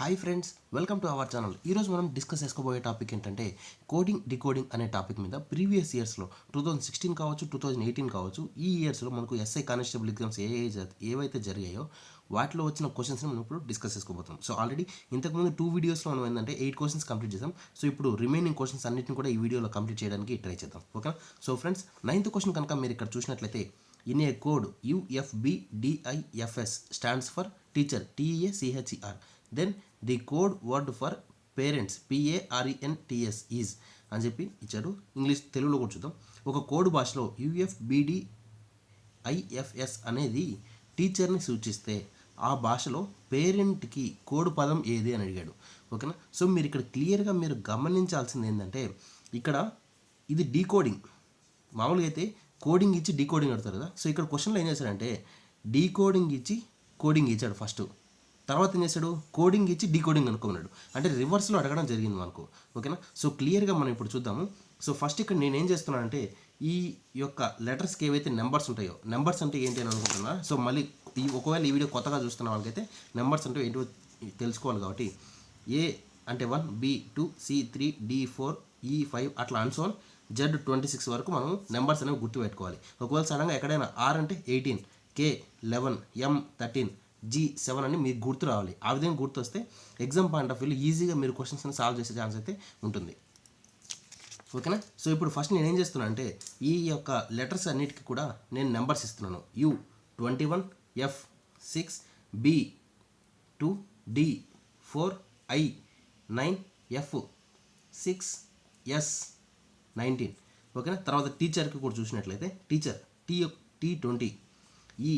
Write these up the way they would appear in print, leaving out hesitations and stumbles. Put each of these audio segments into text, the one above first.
Hi friends, welcome to our channel. ఈరోజు మనం discuss చేసుకోబోయే టాపిక్ ఏంటంటే కోడింగ్ డికోడింగ్ అనే టాపిక్ మీద ప్రీవియస్ ఇయర్స్లో 2016 కావచ్చు, 2018 కావచ్చు, ఈ ఇయర్స్లో మనకు ఎస్ఐ కానిస్టేబుల్ ఎగ్జామ్స్ ఏవైతే జరిగాయో వాటిలో వచ్చిన క్వశ్చన్స్ని మనం ఇప్పుడు డిస్కస్ చేసుకోబోతాం. సో ఆల్రెడీ ఇంతకుముందు 2 వీడియోస్లో మనం ఏంటంటే 8 క్వశ్చన్స్ కంప్లీట్ చేసాం. సో ఇప్పుడు రిమైనింగ్ క్వశ్చన్స్ అన్నింటిని కూడా ఈ వీడియోలో కంప్లీట్ చేయడానికి ట్రై చేద్దాం. Okay. So friends, 9th question కనుక మీరు ఇక్కడ చూసినట్లయితే, in a code UFBDIFS stands for teacher TACHER, then the code word for parents PARENTS is అని చెప్పి ఇచ్చాడు. ఇంగ్లీష్ తెలుగులో కూడా చూద్దాం. ఒక కోడ్ భాషలో UFBDIFS అనేది టీచర్ని సూచిస్తే ఆ భాషలో పేరెంట్కి కోడ్ పదం ఏది అని అడిగాడు. ఓకేనా. సో మీరు ఇక్కడ క్లియర్గా మీరు గమనించాల్సింది ఏంటంటే, ఇక్కడ ఇది డీకోడింగ్. మామూలుగా అయితే కోడింగ్ ఇచ్చి డీకోడింగ్ అడుగుతారు కదా. సో ఇక్కడ క్వశ్చన్లో ఏం చేశాడంటే, డీకోడింగ్ ఇచ్చి కోడింగ్ ఇచ్చాడు ఫస్ట్. తర్వాత ఏం చేశాడు, కోడింగ్ ఇచ్చి డీకోడింగ్ అనుకున్నాడు. అంటే రివర్స్లో అడగడం జరిగింది మనకు. ఓకేనా. సో క్లియర్గా మనం ఇప్పుడు చూద్దాము. సో ఫస్ట్ ఇక్కడ నేను ఏం చేస్తున్నానంటే, ఈ యొక్క లెటర్స్కి ఏవైతే నెంబర్స్ ఉంటాయో, నెంబర్స్ అంటే ఏంటి అని అనుకుంటున్నా. సో మళ్ళీ ఒకవేళ ఈ వీడియో కొత్తగా చూస్తున్న వాళ్ళకైతే నెంబర్స్ అంటే ఏంటో తెలుసుకోవాలి. కాబట్టి A అంటే 1, B 2, C 3, D 4, E 5 అట్లా అన్సోన్ Z26 వరకు మనం నెంబర్స్ అనేవి గుర్తుపెట్టుకోవాలి. ఒకవేళ సడన్గా ఎక్కడైనా R అంటే 18, K 11, M 13, G 7 అని మీకు గుర్తు రావాలి. ఆ విధంగా గుర్తు వస్తే ఎగ్జామ్ పాయింట్ ఆఫ్ వ్యూలో ఈజీగా మీరు క్వశ్చన్స్ని సాల్వ్ చేసే ఛాన్స్ అయితే ఉంటుంది. ఓకేనా. సో ఇప్పుడు ఫస్ట్ నేను ఏం చేస్తున్నా అంటే, ఈ యొక్క లెటర్స్ అన్నిటికీ కూడా నేను నెంబర్స్ ఇస్తున్నాను. U21, F 6, B 2, D 4, I 9, F 6, S 19. ఓకేనా. తర్వాత టీచర్కి కూడా చూసినట్లయితే, teacher T20, E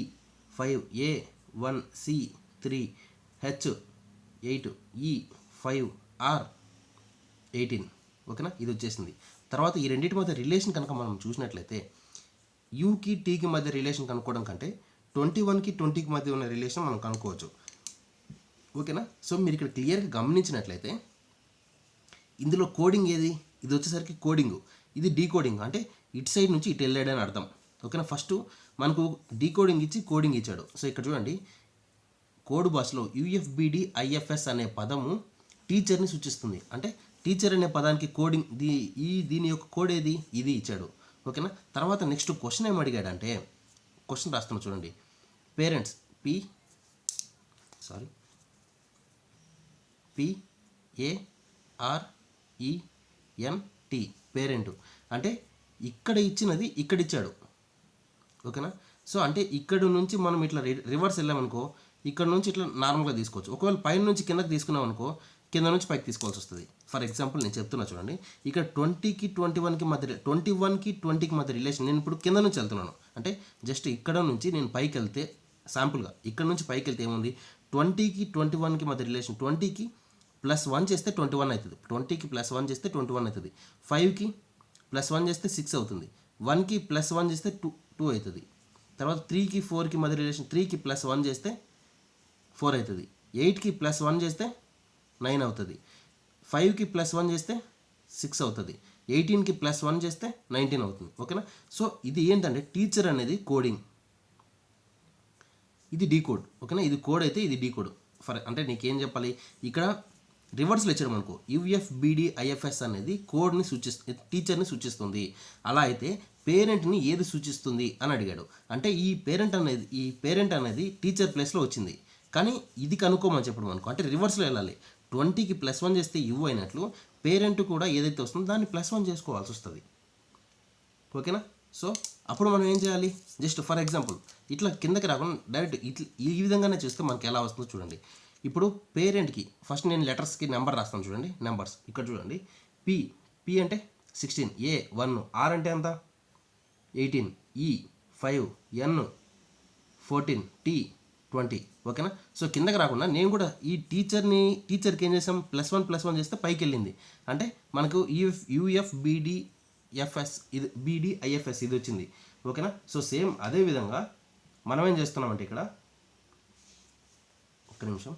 5, A 1, C 3, H 8, E 5, R 18. ఓకేనా. ఇది వచ్చేసింది. తర్వాత ఈ రెండింటి మధ్య రిలేషన్ కనుక మనం చూసినట్లయితే, యూకి టీకి మధ్య రిలేషన్ కనుక్కోవడం కంటే 21కి 20కి మధ్య ఉన్న రిలేషన్ మనం కనుక్కోవచ్చు. ఓకేనా. సో మీరు ఇక్కడ క్లియర్గా గమనించినట్లయితే, ఇందులో కోడింగ్ ఏది, ఇది వచ్చేసరికి కోడింగు, ఇది డీకోడింగ్. అంటే ఇటు సైడ్ నుంచి ఇటు వెళ్ళాడని అర్థం. ఓకేనా. ఫస్ట్ మనకు డీకోడింగ్ ఇచ్చి కోడింగ్ ఇచ్చాడు. సో ఇక్కడ చూడండి, కోడ్ భాషలో UFBDIFS అనే పదము టీచర్ని సూచిస్తుంది. అంటే టీచర్ అనే పదానికి కోడింగ్ దీని యొక్క కోడ్ ఏది, ఇది ఇచ్చాడు. ఓకేనా. తర్వాత నెక్స్ట్ క్వశ్చన్ ఏం అడిగాడంటే, క్వశ్చన్ రాస్తున్నా చూడండి, పేరెంట్స్ PARENT పేరెంట్ అంటే ఇక్కడ ఇచ్చినది ఇక్కడ ఇచ్చాడు. ఓకేనా. సో అంటే ఇక్కడ నుంచి మనం ఇట్లా రివర్స్ వెళ్ళామనుకో, ఇక్కడ నుంచి ఇట్లా నార్మల్గా తీసుకోవచ్చు. ఒకవేళ పైన నుంచి కిందకి తీసుకున్నాం అనుకో, కింద నుంచి పైకి తీసుకోవాల్సి వస్తుంది. ఫర్ ఎగ్జాంపుల్ నేను చెప్తున్నా చూడండి, ఇక్కడ 20కి 21కి మధ్య 21కి 20కి మధ్య రిలేషన్ నేను ఇప్పుడు కింద నుంచి వెళ్తున్నాను. అంటే జస్ట్ ఇక్కడ నుంచి నేను పైకి వెళ్తే, శాంపుల్గా ఇక్కడ నుంచి పైకి వెళ్తే ఏముంది, 20కి 21కి మధ్య రిలేషన్ 20కి +1 చేస్తే 21 అవుతుంది. 20కి +1 చేస్తే 21 అవుతుంది. 5కి +1 చేస్తే 6 అవుతుంది. 1కి +1 చేస్తే 2 అవుతుంది. తర్వాత 3కి 4కి మధ్య రిలేషన్ 3కి +1 చేస్తే 4 అవుతుంది. 8కి +1 చేస్తే 9 అవుతుంది. 5కి +1 చేస్తే 6 అవుతుంది. 18కి +1 చేస్తే 19 అవుతుంది. ఓకేనా. సో ఇది ఏంటంటే, టీచర్ అనేది కోడింగ్, ఇది డీకోడ్. ఓకేనా. ఇది కోడ్ అయితే ఇది డీకోడ్. అంటే నీకేం చెప్పాలి, ఇక్కడ రివర్స్లో ఇచ్చాడు మనకు, UFBDIFS అనేది కోడ్ని టీచర్ని సూచిస్తుంది. అలా అయితే పేరెంట్ని ఏది సూచిస్తుంది అని అడిగాడు. అంటే ఈ పేరెంట్ అనేది టీచర్ ప్లేస్లో వచ్చింది. కానీ ఇది కనుక్కోమని చెప్పడం అనుకో, అంటే రివర్స్లో వెళ్ళాలి. 20కి +1 చేస్తే U అయినట్లు పేరెంట్ కూడా ఏదైతే వస్తుందో దాన్ని +1 చేసుకోవాల్సి వస్తుంది. ఓకేనా. సో అప్పుడు మనం ఏం చేయాలి, జస్ట్ ఫర్ ఎగ్జాంపుల్ ఇట్లా కిందకి రాకుండా డైరెక్ట్ ఇట్లా ఈ విధంగానే చూస్తే మనకి ఎలా వస్తుందో చూడండి. ఇప్పుడు పేరెంట్కి ఫస్ట్ నేను లెటర్స్కి నెంబర్ రాస్తాను చూడండి. నెంబర్స్ ఇక్కడ చూడండి, P అంటే 16, A 1, R అంటే ఎంత 18, E 5, N 14, T 20. ఓకేనా. సో కిందకి రాకుండా నేను కూడా ఈ టీచర్కి ఏం చేసాం, +1 చేస్తే పైకి వెళ్ళింది. అంటే మనకు UFBDIFS ఇది వచ్చింది. ఓకేనా. సో సేమ్ అదే విధంగా మనం ఏం చేస్తున్నామంటే, ఇక్కడ ఒక్క నిమిషం,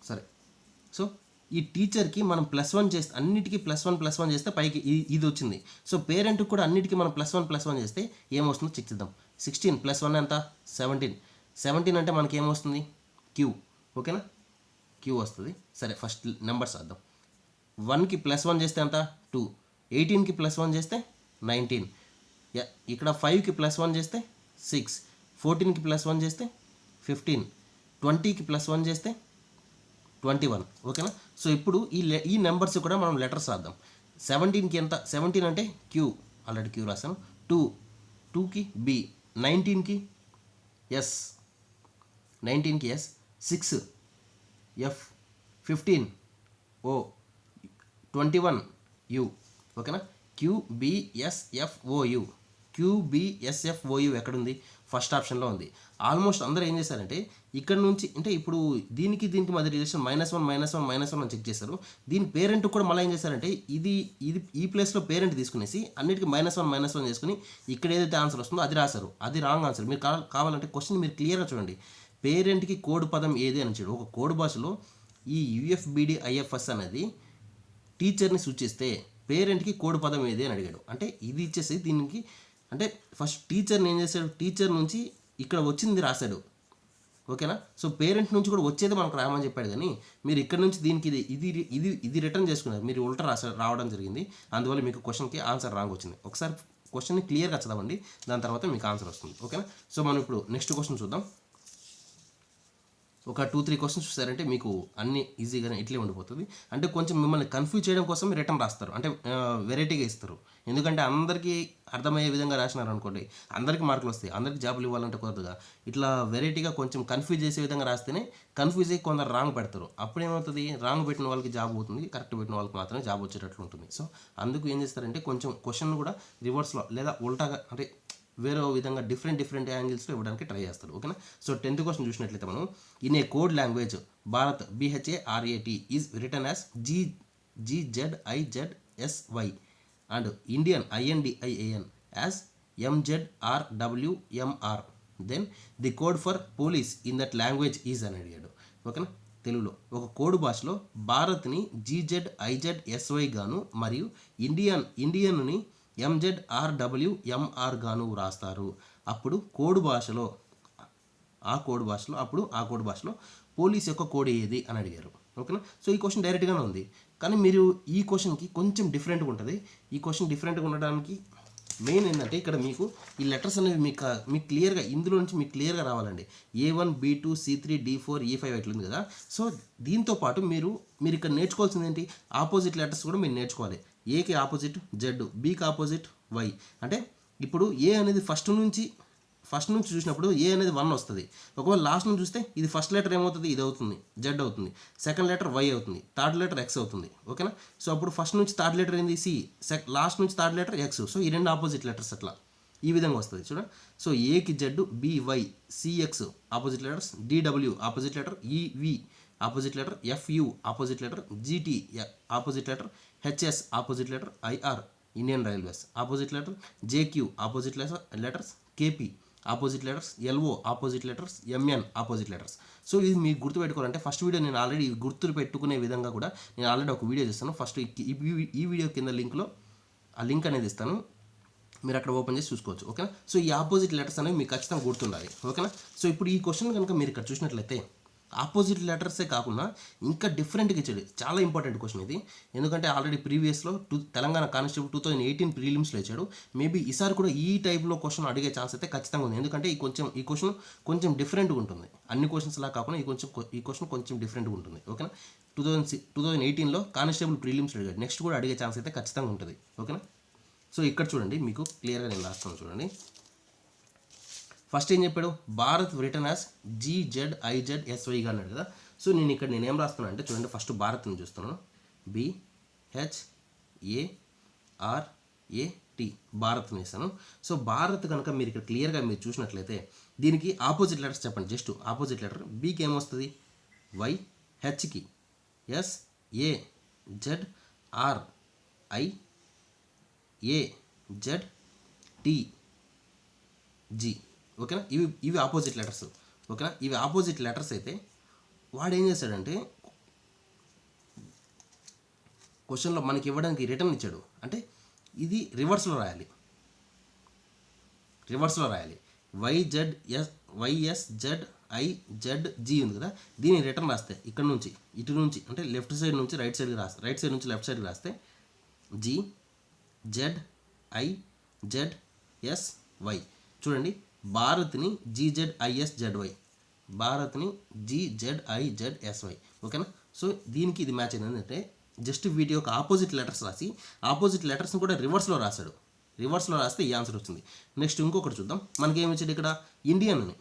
సరే. సో ఈ టీచర్కి మనం +1 చేస్తే అన్నిటికీ +1 చేస్తే పైకి ఇది వచ్చింది. సో పేరెంట్కి కూడా అన్నిటికీ మనం +1 చేస్తే ఏమొస్తుందో చెక్ చేద్దాం. 16 + 1 ఎంత 17. 17 అంటే మనకి ఏమొస్తుంది క్యూ. ఓకేనా, క్యూ వస్తుంది. సరే ఫస్ట్ నెంబర్స్ రాద్దాం. 1కి +1 చేస్తే ఎంత 2. 18కి +1 చేస్తే 19. ఇక్కడ 5కి +1 చేస్తే 6. 14కి +1 చేస్తే 15. 20కి +1 చేస్తే 21. ఓకేనా. సో ఇప్పుడు ఈ నెంబర్స్ కూడా మనం లెటర్స్ రాద్దాం. 17కి ఎంత 17 అంటే క్యూ, ఆల్రెడీ క్యూ రాసాను. 2కి బి, 19కి ఎస్, 19కి ఎస్, 6 ఎఫ్, 15 ఓ, 21 యు. ఓకేనా, QBSFOU. QBSFOU ఎక్కడుంది? ఫస్ట్ ఆప్షన్లో ఉంది. ఆల్మోస్ట్ అందరూ ఏం చేశారంటే ఇక్కడ నుంచి అంటే ఇప్పుడు దీనికి మధ్య రిలేషన్ -1 అని చెక్ చేశారు. దీని పేరెంట్ కూడా మళ్ళీ ఏం చేశారంటే ఇది ఈ ప్లేస్లో పేరెంట్ తీసుకునేసి అన్నిటికీ -1 చేసుకుని ఇక్కడ ఏదైతే ఆన్సర్ వస్తుందో అది రాశారు. అది రాంగ్ ఆన్సర్. మీరు కావాలంటే క్వశ్చన్ మీరు క్లియర్గా చూడండి. పేరెంట్కి కోడ్ పదం ఏది అని చెప్పి ఒక కోడ్ భాషలో ఈ UFBD IFS అనేది టీచర్ని సూచిస్తే పేరెంట్కి కోడ్ పదం ఏది అని అడిగాడు. అంటే ఇది ఇచ్చేసి దీనికి అంటే ఫస్ట్ టీచర్ని ఏం చేశాడు, టీచర్ నుంచి ఇక్కడ వచ్చింది రాశాడు. ఓకేనా. సో పేరెంట్ నుంచి కూడా వచ్చేది మనకు రాయమని చెప్పాడు, కానీ మీరు ఇక్కడ నుంచి దీనికి ఇది రిటర్న్ చేసుకున్నారు, మీరు ఉల్టా రావడం జరిగింది. అందువల్ల మీకు క్వశ్చన్కి ఆన్సర్ రాంగ్ వచ్చింది. ఒకసారి క్వశ్చన్ని క్లియర్గా చదవండి, దాని తర్వాత మీకు ఆన్సర్ వస్తుంది. ఓకేనా. సో మనం ఇప్పుడు నెక్స్ట్ క్వశ్చన్ చూద్దాం. ఒక 2-3 క్వశ్చన్స్ చూసారంటే మీకు అన్ని ఈజీగానే ఇట్లే ఉండిపోతుంది. అంటే కొంచెం మిమ్మల్ని కన్ఫ్యూజ్ చేయడం కోసం రిటర్న్ రాస్తారు, అంటే వెరైటీగా ఇస్తారు. ఎందుకంటే అందరికీ అర్థమయ్యే విధంగా రాసినారు అనుకోండి, అందరికీ మార్కులు వస్తాయి. అందరికీ జాబులు ఇవ్వాలంటే కొత్తగా ఇట్లా వెరైటీగా కొంచెం కన్ఫ్యూజ్ చేసే విధంగా రాస్తేనే కన్ఫ్యూజ్ అయ్యి కొందరు రాంగ్ పెడతారు. అప్పుడు ఏమవుతుంది, రాంగ్ పెట్టిన వాళ్ళకి జాబ్ అవుతుంది, కరెక్ట్ పెట్టిన వాళ్ళకి మాత్రమే జాబ్ వచ్చేటట్లు ఉంటుంది. సో అందుకు ఏం చేస్తారంటే కొంచెం క్వశ్చన్ కూడా రివర్స్లో లేదా ఉల్టాగా అంటే వేరే విధంగా డిఫరెంట్ యాంగిల్స్లో ఇవ్వడానికి ట్రై చేస్తారు. ఓకేనా. సో 10th క్వశ్చన్ చూసినట్లయితే మనం in a code language Bharat BHARAT is return as GZIZSY and Indian INDIAN as MZRWMR. Then the code for police in that language is అని అడిగాడు. ఓకేనా. తెలుగులో ఒక కోడ్ భాషలో భారత్ని GZIZSY గాను మరియు ఇండియన్ని MZRWMR గాను రాస్తారు. అప్పుడు ఆ కోడ్ భాషలో పోలీస్ యొక్క కోడ్ ఏది అని అడిగారు. ఓకేనా. సో ఈ క్వశ్చన్ డైరెక్ట్గానే ఉంది, కానీ మీరు ఈ క్వశ్చన్కి కొంచెం డిఫరెంట్గా ఉంటుంది. ఈ క్వశ్చన్ డిఫరెంట్గా ఉండడానికి మెయిన్ ఏంటంటే ఇక్కడ మీకు ఈ లెటర్స్ అనేవి మీకు క్లియర్గా ఇందులో నుంచి మీకు క్లియర్గా రావాలండి. A1 B2 C3 D4 E5 ఇట్లా ఉంది కదా. సో దీంతో పాటు మీరు ఇక్కడ నేర్చుకోవాల్సింది ఏంటి, ఆపోజిట్ లెటర్స్ కూడా మీరు నేర్చుకోవాలి. ఏకి ఆపోజిట్ Z, బీకి ఆపోజిట్ Y. అంటే ఇప్పుడు ఏ అనేది ఫస్ట్ నుంచి చూసినప్పుడు ఏ అనేది 1 వస్తుంది. ఒకవేళ లాస్ట్ నుంచి చూస్తే ఇది ఫస్ట్ లెటర్ ఏమవుతుంది, ఇది అవుతుంది Z అవుతుంది, సెకండ్ లెటర్ Y అవుతుంది, థర్డ్ లెటర్ X అవుతుంది. ఓకేనా. సో అప్పుడు ఫస్ట్ నుంచి థర్డ్ లెటర్ ఏంది C, లాస్ట్ నుంచి థర్డ్ లెటర్ X. సో ఈ రెండు ఆపోజిట్ లెటర్స్ అట్లా ఈ విధంగా వస్తుంది చూడండి. సో ఏకి Z, BY, CX opposite letters, DW opposite letter, EV opposite letter, FU opposite letter, GT opposite letter, HS opposite letter, IR Indian railways opposite letter, JQ opposite letters, KP opposite letters, LO opposite letters, MN opposite letters. So ఇది మీకు గుర్తుపెట్టుకోవాలంటే first video నేను already గుర్తు పెట్టుకునే విధంగా కూడా నేను already ఒక video చేస్తాను. ఫస్ట్ ఈ వీడియో కింద లింక్లో ఆ లింక్ అనేది ఇస్తాను, మీరు అక్కడ ఓపెన్ చేసి చూసుకోవచ్చు. ఓకేనా. సో ఈ ఆపోజిట్ లెటర్స్ అనేవి మీకు ఖచ్చితంగా గుర్తుండాలి. ఓకేనా. సో ఇప్పుడు ఈ క్వశ్చన్ కనుక మీరు ఇక్కడ చూసినట్లయితే ఆపోజిట్ లెటర్సే కాకుండా ఇంకా డిఫరెంట్గా ఇచ్చాడు. చాలా ఇంపార్టెంట్ క్వశ్చన్ ఇది, ఎందుకంటే ఆల్రెడీ ప్రీవియస్లో తెలంగాణ కానిస్టేబుల్ 2018 ప్రీలిమ్స్లో ఇచ్చాడు. మేబీ ఈసారి కూడా ఈ టైప్లో క్వశ్చన్ అడిగే ఛాన్స్ అయితే ఖచ్చితంగా ఉంది, ఎందుకంటే ఈ క్వశ్చన్ కొంచెం డిఫరెంట్గా ఉంటుంది. అన్ని క్వశ్చన్స్ లా కాకుండా ఈ క్వశ్చన్ కొంచెం డిఫరెంట్గా ఉంటుంది. ఓకేనా. 2018లో కానిస్టేబుల్ ప్రీలిమ్స్ అడిగాడు, నెక్స్ట్ కూడా అడిగే ఛాన్స్ అయితే ఖచ్చితంగా ఉంటుంది. ఓకేనా. సో ఇక్కడ చూడండి, మీకు క్లియర్గా నేను రాస్తాను చూడండి. ఫస్ట్ ఏం చెప్పాడు, భారత్ రిటర్న్ యాజ్ GZIZSY గా అన్నాడు కదా. సో నేనేం రాస్తున్నాను అంటే చూడండి, ఫస్ట్ భారత్ని చూస్తున్నాను, BHARAT భారత్ని వేస్తాను. సో భారత్ కనుక మీరు ఇక్కడ క్లియర్గా మీరు చూసినట్లయితే దీనికి ఆపోజిట్ లెటర్స్ చెప్పండి. జస్ట్ ఆపోజిట్ లెటర్ బీకి ఏమొస్తుంది Y, హెచ్కి SAZRIAZTG. ఓకేనా. ఇవి ఆపోజిట్ లెటర్స్. ఓకేనా. ఇవి ఆపోజిట్ లెటర్స్ అయితే వాడు ఏం చేశాడంటే క్వశ్చన్లో మనకి ఇవ్వడానికి రిటర్న్ ఇచ్చాడు అంటే ఇది రివర్స్లో రాయాలి. YSZIZG ఉంది కదా, దీన్ని రిటర్న్ రాస్తే ఇక్కడ నుంచి ఇటు నుంచి అంటే లెఫ్ట్ సైడ్ నుంచి రైట్ సైడ్కి రాస్తే, రైట్ సైడ్ నుంచి లెఫ్ట్ సైడ్కి రాస్తే GZIZSY. చూడండి, భారత్ని GZISZY, భారత్ని GZIZSY. ఓకేనా. సో దీనికి ఇది మ్యాచ్ అయింది. ఏంటంటే జస్ట్ వీటి యొక్క ఆపోజిట్ లెటర్స్ రాసి ఆపోజిట్ లెటర్స్ని కూడా రివర్స్లో రాశాడు. రివర్స్లో రాస్తే ఈ ఆన్సర్ వచ్చింది. నెక్స్ట్ ఇంకొకటి చూద్దాం. మనకి ఏమి వచ్చాడు ఇక్కడ ఇండియన్ అని,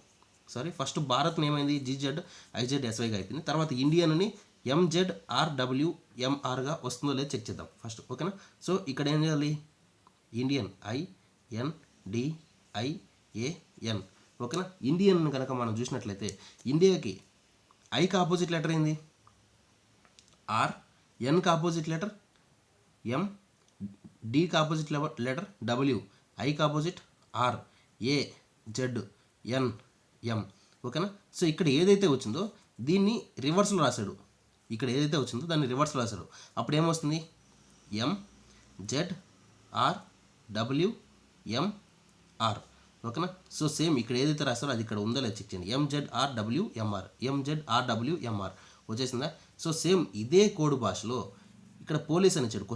ఫస్ట్ భారత్ని ఏమైంది GZIZSYగా అయిపోయింది. తర్వాత ఇండియన్ అని MZRWMRగా వస్తుందో లేదో చెక్ చేద్దాం ఫస్ట్. ఓకేనా. సో ఇక్కడ ఏం చేయాలి, ఇండియన్ INDIAN. ఓకేనా. ఇండియన్ కనుక మనం చూసినట్లయితే ఇండియాకి ఐకి ఆపోజిట్ లెటర్ ఏంది R, ఎన్కి ఆపోజిట్ లెటర్ M, డీకి ఆపోజిట్ లెటర్ W, ఐకి opposite R, A, Z, N, M. ఓకేనా. సో ఇక్కడ ఏదైతే వచ్చిందో దీన్ని రివర్స్లో రాశాడు. ఇక్కడ ఏదైతే వచ్చిందో దాన్ని రివర్స్లో రాశాడు. అప్పుడు ఏమొస్తుంది MZRWMR. ఓకేనా. సో సేమ్ ఇక్కడ ఏదైతే రాస్తారో అది ఇక్కడ ఉందో లేదు చెక్ చేయండి. MZRWMR వచ్చేసిందా. సో సేమ్ ఇదే కోడ్ భాషలో ఇక్కడ పోలీస్ అని ఇచ్చాడు.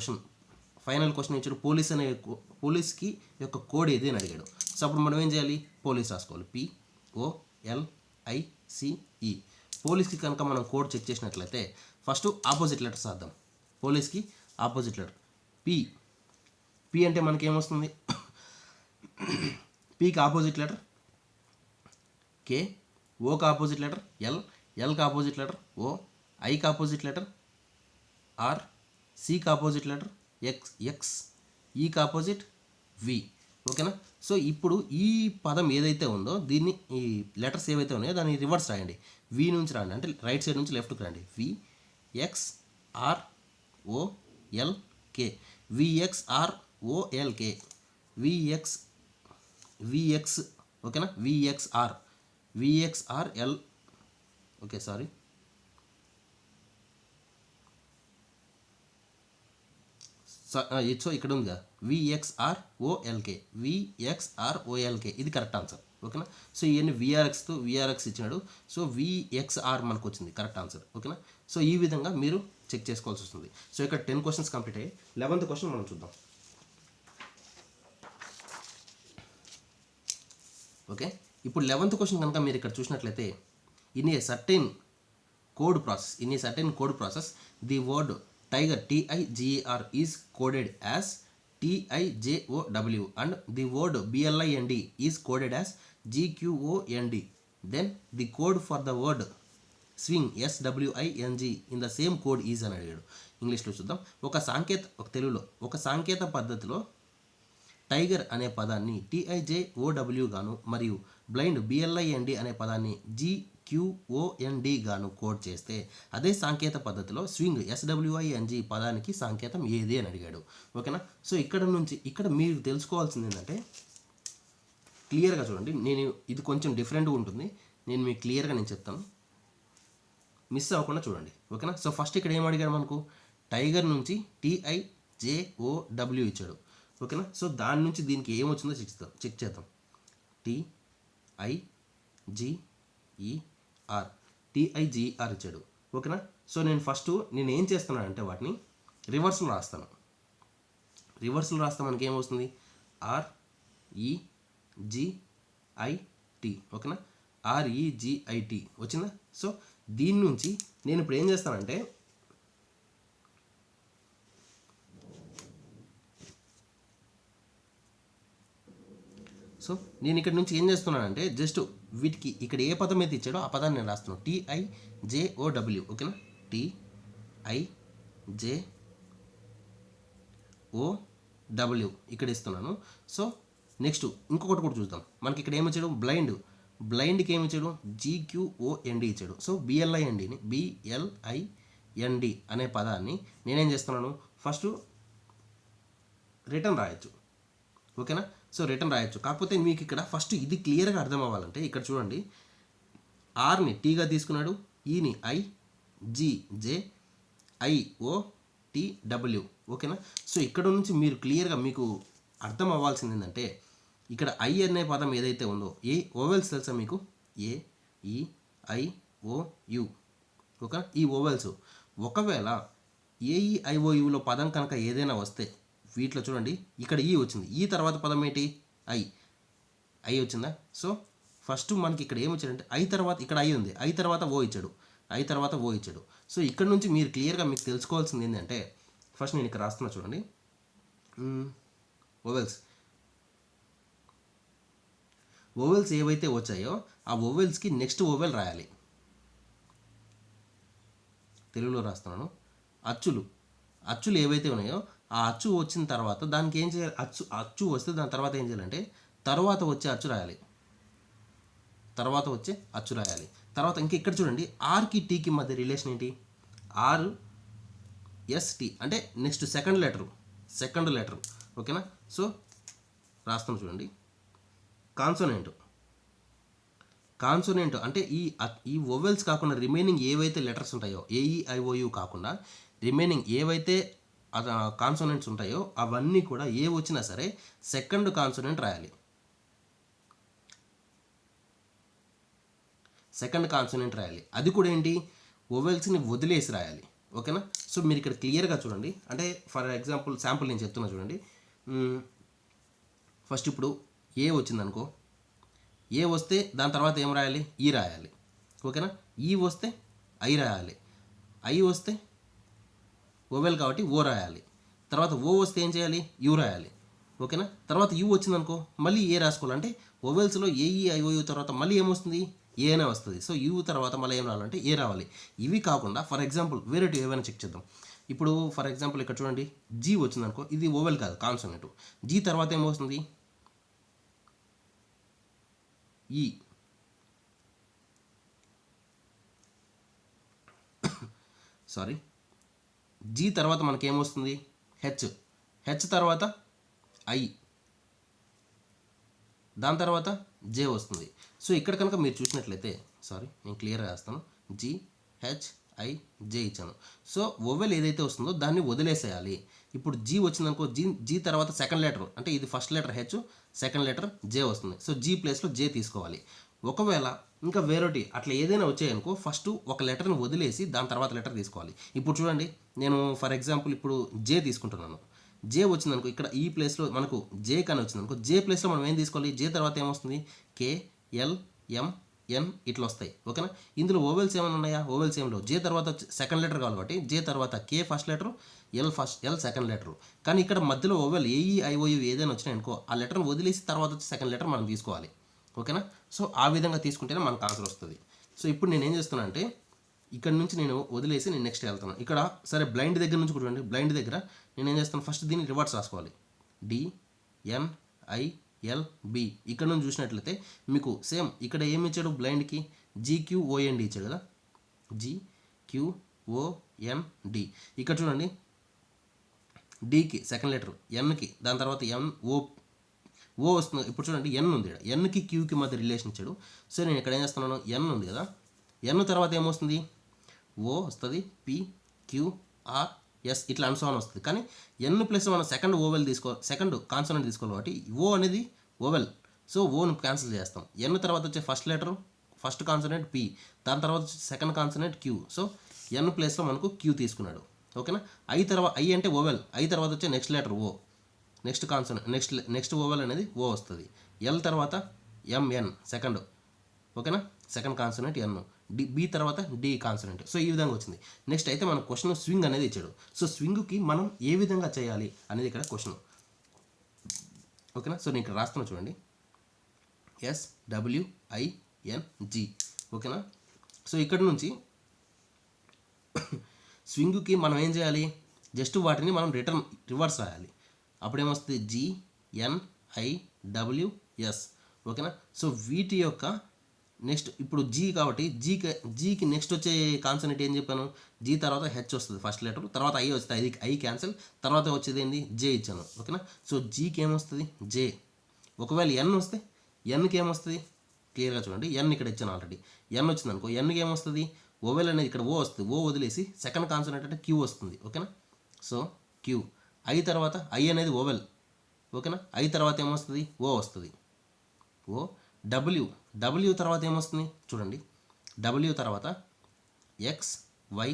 ఫైనల్ క్వశ్చన్ ఇచ్చాడు. పోలీస్కి యొక్క కోడ్ ఏది అని అడిగాడు. సో అప్పుడు మనం ఏం చేయాలి, పోలీస్ రాసుకోవాలి. POLICE. పోలీస్కి కనుక మనం కోడ్ చెక్ చేసినట్లయితే ఫస్ట్ ఆపోజిట్ లెటర్స్ రాద్దాం. పోలీస్కి ఆపోజిట్ లెటర్ P అంటే మనకి ఏమొస్తుంది, Pకి ఆపోజిట్ లెటర్ K, ఓకి ఆపోజిట్ లెటర్ L, ఎల్కి ఆపోజిట్ లెటర్ O, ఐకి ఆపోజిట్ లెటర్ R, సికి ఆపోజిట్ లెటర్ X, ఈకి ఆపోజిట్ V. ఓకేనా. సో ఇప్పుడు ఈ పదం ఏదైతే ఉందో దీన్ని ఈ లెటర్స్ ఏవైతే ఉన్నాయో దాన్ని రివర్స్ రాయండి. V నుంచి రాండి, అంటే రైట్ సైడ్ నుంచి లెఫ్ట్కి రండి. VXROLK, VXROLK, VX. ఓకేనా. VXRL. Okay, sorry. సో ఇక్కడ ఉంది కదా VXROLK, ఇది కరెక్ట్ ఆన్సర్. ఓకేనా. సో ఇవన్నీ VRX ఇచ్చినాడు. సో VXR మనకు వచ్చింది కరెక్ట్ ఆన్సర్. ఓకేనా. సో ఈ విధంగా మీరు చెక్ చేసుకోవాల్సి వస్తుంది. సో ఇక్కడ 10 క్వశ్చన్స్ కంప్లీట్ అయ్యాయి. 11th క్వశ్చన్ మనం చూద్దాం. ఓకే, ఇప్పుడు 11th క్వశ్చన్ కనుక మీరు ఇక్కడ చూసినట్లయితే in a certain code process the word tiger TIGER is coded as TIJOW and the word BLIND is coded as GQOND. Then the code for the word swing SWING in the same code is అని అడిగాడు. ఇంగ్లీష్లో చూద్దాం. తెలుగులో ఒక సాంకేత పద్ధతిలో tiger అనే పదాన్ని TIJOW గాను మరియు బ్లైండ్ BLIND అనే పదాన్ని GQOND గాను కోడ్ చేస్తే అదే సాంకేత పద్ధతిలో స్వింగ్ SWING పదానికి సాంకేతం ఏది అని అడిగాడు. ఓకేనా. సో ఇక్కడ మీరు తెలుసుకోవాల్సింది ఏంటంటే క్లియర్గా చూడండి. ఇది కొంచెం డిఫరెంట్గా ఉంటుంది. నేను మీకు క్లియర్గా చెప్తాను, మిస్ అవ్వకుండా చూడండి. ఓకేనా. సో ఫస్ట్ ఇక్కడ ఏం అడిగాడు, మనకు టైగర్ నుంచి TIJOW ఇచ్చాడు. ఓకేనా. సో దాని నుంచి దీనికి ఏమొచ్చిందో చెక్ చేద్దాం. TIGER ఇచ్చాడు. ఓకేనా. సో నేను ఏం చేస్తున్నానంటే వాటిని రివర్స్లో రాస్తాను. రివర్స్లో రాస్తే మనకి ఏమొస్తుంది REGIT. ఓకేనా. REGIT వచ్చిందా. సో దీని నుంచి నేను ఇప్పుడు ఏం చేస్తానంటే నేను ఇక్కడ నుంచి ఏం చేస్తున్నానంటే జస్ట్ వీటికి ఇక్కడ ఏ పదం అయితే ఇచ్చాడో ఆ పదాన్ని నేను రాస్తున్నాను. TIJOW. ఓకేనా. TIJOW ఇక్కడ ఇస్తున్నాను. సో నెక్స్ట్ ఇంకొకటి కూడా చూద్దాం. మనకి ఇక్కడ ఏమిచ్చాడు, బ్లైండ్కి ఏమి ఇచ్చాడు, GQOND ఇచ్చాడు. సో BLIND అనే పదాన్ని నేనేం చేస్తున్నాను, ఫస్ట్ రిటర్న్ రాయొచ్చు. ఓకేనా. సో రిటర్న్ రాయొచ్చు. కాకపోతే మీకు ఇక్కడ ఫస్ట్ ఇది క్లియర్గా అర్థం అవ్వాలంటే ఇక్కడ చూడండి, ఆర్ని టీగా తీసుకున్నాడు, ఈని I, G, J, I, O, W. ఓకేనా. సో ఇక్కడ నుంచి మీరు క్లియర్గా మీకు అర్థం అవ్వాల్సింది ఏంటంటే ఇక్కడ ఐ అనే పదం ఏదైతే ఉందో ఏ ఓవెల్స్ తెలుసా మీకు? ఏ, ఈ, ఐ, ఓ, యు. ఓకే. ఈ ఓవెల్స్ ఒకవేళ ఏఈఐఓయులో పదం కనుక ఏదైనా వస్తే వీటిలో చూడండి ఇక్కడ ఈ వచ్చింది, ఈ తర్వాత పదం ఏంటి? ఐ వచ్చిందా? సో ఫస్ట్ మనకి ఇక్కడ ఏమి వచ్చాడంటే ఐ తర్వాత ఇక్కడ ఐ ఉంది, ఐ తర్వాత ఓ ఇచ్చాడు, ఐ తర్వాత ఓ ఇచ్చాడు. సో ఇక్కడ నుంచి మీరు క్లియర్గా మీకు తెలుసుకోవాల్సింది ఏంటంటే ఫస్ట్ నేను ఇక్కడ రాస్తున్నా చూడండి ఓవెల్స్ ఏవైతే వచ్చాయో ఆ ఓవెల్స్కి నెక్స్ట్ ఓవెల్ రాయాలి. తెలుగులో రాస్తున్నాను. అచ్చులు ఏవైతే ఉన్నాయో ఆ అచ్చు వచ్చిన తర్వాత దానికి ఏం చేయాలి? అచ్చు వస్తే దాని తర్వాత ఏం చేయాలంటే తర్వాత వచ్చే అచ్చు రాయాలి. తర్వాత ఇంకా ఇక్కడ చూడండి ఆర్కి టీకి మధ్య రిలేషన్ ఏంటి? ఆర్ ఎస్ టీ అంటే నెక్స్ట్ సెకండ్ లెటరు. ఓకేనా. సో రాస్తాం చూడండి. కాన్సోనెంట్ అంటే ఈ ఓవెల్స్ కాకుండా రిమైనింగ్ ఏవైతే లెటర్స్ ఉంటాయో ఏఈఐఓయు కాకుండా రిమైనింగ్ ఏవైతే కాన్సోనెంట్స్ ఉంటాయో అవన్నీ కూడా ఏ వచ్చినా సరే సెకండ్ కాన్సోనెంట్ రాయాలి. అది కూడా ఏంటి? ఓవెల్స్ని వదిలేసి రాయాలి. ఓకేనా. సో మీరు ఇక్కడ క్లియర్గా చూడండి. అంటే ఫర్ ఎగ్జాంపుల్ శాంపుల్ నేను చెప్తున్నా చూడండి. ఫస్ట్ ఇప్పుడు ఏ వచ్చిందనుకో, ఏ వస్తే దాని తర్వాత ఏం రాయాలి? ఈ రాయాలి. ఓకేనా. ఈ వస్తే ఐ రాయాలి, ఐ వస్తే ఓవెల్ కాబట్టి ఓ రాయాలి. తర్వాత ఓ వస్తే ఏం చేయాలి? యూ రాయాలి. ఓకేనా. తర్వాత యూ వచ్చిందనుకో మళ్ళీ ఏ రాసుకోవాలి. అంటే ఓవెల్స్లో ఏఈఐఓయు తర్వాత మళ్ళీ ఏమొస్తుంది? ఏనే వస్తుంది. సో యూ తర్వాత మళ్ళీ ఏం రావాలంటే ఏ రావాలి. ఇవి కాకుండా ఫర్ ఎగ్జాంపుల్ వేరేటి ఏమైనా చెక్ చేద్దాం. ఇప్పుడు ఫర్ ఎగ్జాంపుల్ ఇక్కడ చూడండి జీ వచ్చిందనుకో, ఇది ఓవెల్ కాదు కాన్సోనెంట్. జీ తర్వాత ఏమొస్తుంది? ఈ. సారీ, జీ తర్వాత మనకేమొస్తుంది? హెచ్ తర్వాత ఐ, దాని తర్వాత జే వస్తుంది. సో ఇక్కడ కనుక మీరు చూసినట్లయితే నేను క్లియర్గా రాస్తాను. జీ, హెచ్, ఐ, జే ఇచ్చాను. సో ఓవెల్ ఏదైతే వస్తుందో దాన్ని వదిలేసేయాలి. ఇప్పుడు జీ వచ్చిందనుకో, జీ తర్వాత సెకండ్ లెటర్ అంటే ఇది first letter H, second letter J వస్తుంది. సో జీ ప్లేస్లో జే తీసుకోవాలి. ఒకవేళ ఇంకా వేరొకటి అట్లా ఏదైనా వచ్చాయనుకో ఫస్ట్ ఒక లెటర్ని వదిలేసి దాని తర్వాత లెటర్ తీసుకోవాలి. ఇప్పుడు చూడండి నేను ఫర్ ఎగ్జాంపుల్ ఇప్పుడు జే తీసుకుంటున్నాను. జే వచ్చిందనుకో ఇక్కడ ఈ ప్లేస్లో మనకు జే కానీ వచ్చిందనుకో, జే ప్లేస్లో మనం ఏం తీసుకోవాలి? జే తర్వాత ఏమొస్తుంది? కే, ఎల్, ఎం, ఎన్ ఇట్లా వస్తాయి. ఓకేనా. ఇందులో ఓవెల్స్ ఏమైనా ఉన్నాయా? ఓవెల్స్ ఏం లేవు. జే తర్వాత సెకండ్ లెటర్ కావాలి కాబట్టి జే తర్వాత K first letter, L second letter. కానీ ఇక్కడ మధ్యలో ఓవెల్ ఏఈఐఓయు ఏదైనా వచ్చినాయనుకో ఆ లెటర్ని వదిలేసి తర్వాత వచ్చి సెకండ్ లెటర్ మనం తీసుకోవాలి. ఓకేనా. సో ఆ విధంగా తీసుకుంటేనే మనకు ఆన్సర్ వస్తుంది. సో ఇప్పుడు నేను ఏం చేస్తున్నా అంటే ఇక్కడ నుంచి నేను వదిలేసి నేను నెక్స్ట్ వెళ్తాను. ఇక్కడ సరే బ్లైండ్ దగ్గర నుంచి చూడండి. బ్లైండ్ దగ్గర నేను ఏం చేస్తాను? ఫస్ట్ దీన్ని రివర్స్ రాసుకోవాలి. D, N, I, L, B. ఇక్కడ నుంచి చూసినట్లయితే మీకు సేమ్ ఇక్కడ ఏమి ఇచ్చాడు? బ్లైండ్కి జీక్యూఓఎన్డి ఇచ్చాడు కదా, జీక్యూఓఎన్డి. ఇక్కడ చూడండి డికి సెకండ్ లెటర్, ఎన్కి దాని తర్వాత ఓ వస్తుంది. ఇప్పుడు చూడండి ఎన్ ఉంది, ఎన్కి క్యూకి మధ్య రిలేషన్ ఇచ్చాడు. సో నేను ఇక్కడ ఏం చేస్తున్నాను? ఎన్ ఉంది కదా, ఎన్ తర్వాత ఏమొస్తుంది? ఓ వస్తుంది, పి, క్యూ, ఆర్, ఎస్ ఇట్లా అనుసవన్ వస్తుంది. కానీ ఎన్ ప్లస్ మనం సెకండ్ కాన్సోనెంట్ తీసుకోవాలి కాబట్టి ఓ అనేది ఓవెల్. సో ఓను క్యాన్సిల్ చేస్తాం. ఎన్ తర్వాత వచ్చే ఫస్ట్ కాన్సోనెంట్ పి, దాని తర్వాత వచ్చే సెకండ్ కాన్సోనెంట్ క్యూ. సో ఎన్ ప్లేస్లో మనకు క్యూ తీసుకున్నాడు. ఓకేనా. ఐ అంటే ఓవెల్, ఐ తర్వాత వచ్చే next letter O, next consonant next vowel అనేది ఓ వస్తుంది. ఎల్ తర్వాత ఎంఎన్ సెకండ్. ఓకేనా. సెకండ్ కాన్సోనెంట్ ఎన్, బి తర్వాత డి కాన్సోనెంట్. సో ఈ విధంగా వచ్చింది. నెక్స్ట్ అయితే మన క్వశ్చన్ స్వింగ్ అనేది ఇచ్చాడు. సో స్వింగ్కి మనం ఏ విధంగా చేయాలి అనేది ఇక్కడ క్వశ్చన్. ఓకేనా. సో నేను ఇక్కడ రాస్తున్నా చూడండి, SWING. ఓకేనా. సో ఇక్కడ నుంచి స్వింగ్కి మనం ఏం చేయాలి? జస్ట్ వాటిని మనం రివర్స్ రాయాలి. అప్పుడేమొస్తుంది? GNIWS. ఓకేనా. సో వీటి యొక్క నెక్స్ట్ ఇప్పుడు జీ కాబట్టి జీకి నెక్స్ట్ వచ్చే కాన్సోనెంట్ ఏం చెప్పాను? జీ తర్వాత హెచ్ వస్తుంది ఫస్ట్ లెటర్, తర్వాత ఐ వస్తుంది, ఐ క్యాన్సిల్, తర్వాత వచ్చేది ఏంది? జే ఇచ్చాను. ఓకేనా. సో జీకి ఏమొస్తుంది? జే. ఒకవేళ ఎన్ వస్తే ఎన్కి ఏమొస్తుంది? క్లియర్గా చూడండి. ఎన్ ఇక్కడ ఇచ్చాను ఆల్రెడీ. ఎన్ వచ్చింది అనుకో, ఎన్కి ఏమొస్తుంది? ఓవెల్ అనేది ఇక్కడ ఓ వస్తుంది, ఓ వదిలేసి సెకండ్ కాన్సోనెంట్ అంటే క్యూ వస్తుంది. ఓకేనా. So Q. ఐ తర్వాత ఐ అనేది ఓవెల్, ఓకేనా. ఐ తర్వాత ఏమొస్తుంది, ఓ వస్తుంది, ఓ. డబ్ల్యూ, డబ్ల్యూ తర్వాత ఏమొస్తుంది చూడండి, డబ్ల్యూ తర్వాత ఎక్స్ వై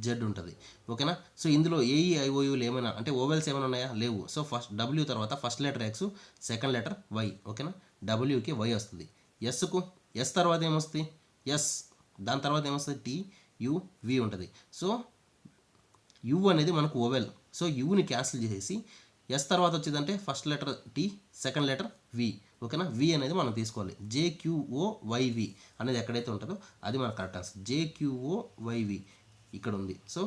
జెడ్ ఉంటుంది, ఓకేనా. సో ఇందులో ఏఈఐఓయూలు ఏమైనా అంటే ఓవెల్స్ ఏమైనా ఉన్నాయా, లేవు. సో ఫస్ట్ డబ్ల్యూ తర్వాత first letter X, second letter Y, ఓకేనా. డబ్ల్యూకి వై వస్తుంది. ఎస్కు ఎస్ తర్వాత ఏమొస్తుంది, ఎస్, దాని తర్వాత ఏమొస్తుంది టీ యు వి ఉంటుంది. సో యు అనేది మనకు ఓవెల్, సో యుని క్యాన్సిల్ చేసేసి ఎస్ తర్వాత వచ్చేదంటే first letter T, second letter V, ఓకేనా. వి అనేది మనం తీసుకోవాలి. జేక్యూఓవైవి అనేది ఎక్కడైతే ఉంటుందో అది మన కరెక్ట్ ఆన్సర్. జేక్యూఓవైవి ఇక్కడ ఉంది. సో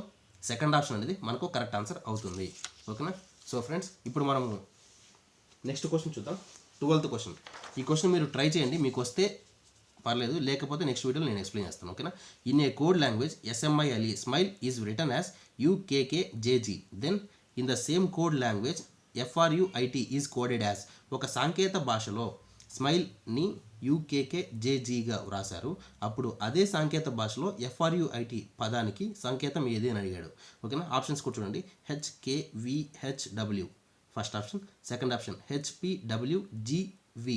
సెకండ్ ఆప్షన్ అనేది మనకు కరెక్ట్ ఆన్సర్ అవుతుంది, ఓకేనా. సో ఫ్రెండ్స్ ఇప్పుడు మనము నెక్స్ట్ క్వశ్చన్ చూద్దాం. 12th question. ఈ క్వశ్చన్ మీరు ట్రై చేయండి, మీకు వస్తే పర్లేదు, లేకపోతే నెక్స్ట్ వీడియోలో నేను ఎక్స్ప్లెయిన్ చేస్తాను, ఓకేనా. In a code language SMILE smile is return as UKKJG, then in the same code language FRUIT is coded as. ఒక సాంకేత భాషలో స్మైల్ని UKKJGగా వ్రాసారు, అప్పుడు అదే సాంకేత భాషలో FRUIT పదానికి సంకేతం ఏది అని అడిగాడు, ఓకేనా. ఆప్షన్స్ కూడా చూడండి. HKVHW first option, second option HPWGV,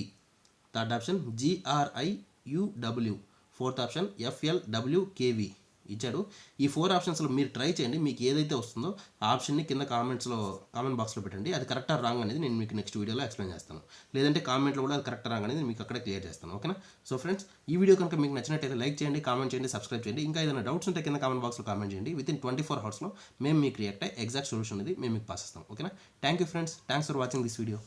third option GRIUW, fourth option FLWKV ఇచ్చాడు. ఈ 4 ఆప్షన్స్లో మీరు ట్రై చేయండి, మీకు ఏదైతే వస్తుందో ఆ ఆప్షన్ని కింద కామెంట్ బాక్స్లో పెట్టండి. అది కరెక్టా రాంగ్ అనేది నేను మీకు నెక్స్ట్ వీడియోలో ఎక్స్ప్లెయిన్ చేస్తాను, లేదంటే కామెంట్లో కూడా అది కరెక్ట్ రాంగ్ అనేది మీకు అక్కడే క్లియర్ చేస్తాను, ఓకేనా. సో ఫ్రెండ్స్ ఈ వీడియో కనుక మీకు నచ్చినట్టయితే లైక్ చేయండి, కామెంట్ చేయండి, సబ్స్క్రైబ్ చేయండి. ఇంకా ఏదైనా డౌట్స్ ఉంటే కింద కామెంట్ బాక్స్లో కామెంట్ చేయండి. వితిన్ 24 hours మేము మీకు రియాక్ట్ ఎగ్జాక్ట్ సొల్యూషన్ అనేది మేము మీకు పాస్ చేస్తాం, ఓకేనా. Thank you friends, thanks for watching this video.